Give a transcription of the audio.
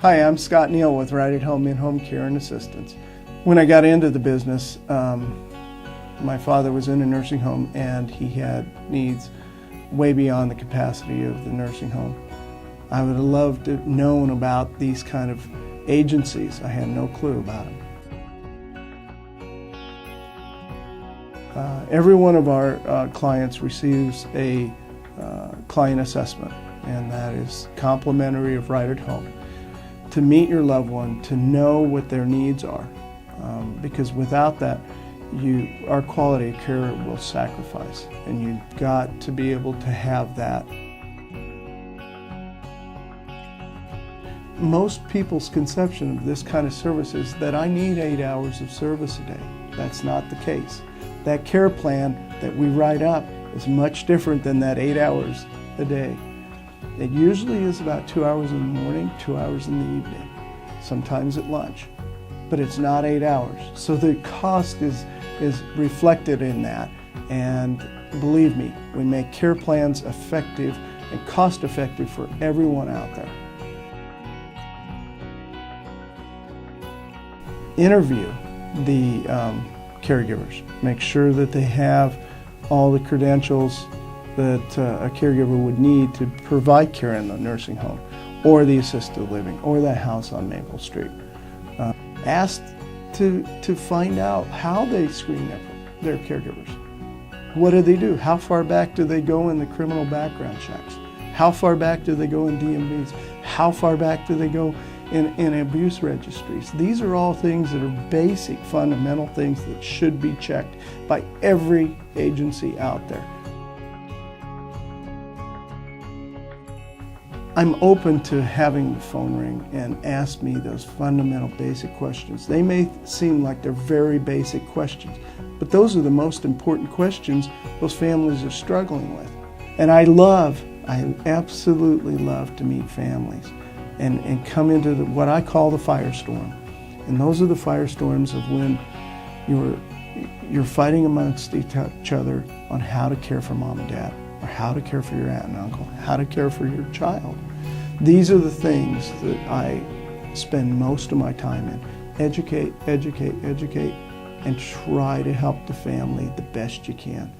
Hi, I'm Scott Neal with Right at Home In-Home Care and Assistance. When I got into the business, my father was in a nursing home and he had needs way beyond the capacity of the nursing home. I would have loved to have known about these kind of agencies. I had no clue about them. Every one of our clients receives a client assessment, and that is complimentary of Right at Home. To meet your loved one, to know what their needs are, because without that, our quality of care will sacrifice, and you've got to be able to have that. Most people's conception of this kind of service is that I need 8 hours of service a day. That's not the case. That care plan that we write up is much different than that 8 hours a day. It usually is about 2 hours in the morning, 2 hours in the evening, sometimes at lunch, but it's not 8 hours. So the cost is reflected in that, and believe me, we make care plans effective and cost effective for everyone out there. Interview the caregivers. Make sure that they have all the credentials that a caregiver would need to provide care in the nursing home or the assisted living or that house on Maple Street. Ask to find out how they screen their caregivers. What do they do? How far back do they go in the criminal background checks? How far back do they go in DMVs? How far back do they go in abuse registries? These are all things that are basic, fundamental things that should be checked by every agency out there. I'm open to having the phone ring and ask me those fundamental basic questions. They may seem like they're very basic questions, but those are the most important questions those families are struggling with. And I absolutely love to meet families and come into what I call the firestorm. And those are the firestorms of when you're fighting amongst each other on how to care for mom and dad, or how to care for your aunt and uncle, how to care for your child. These are the things that I spend most of my time in. Educate, educate, educate, and try to help the family the best you can.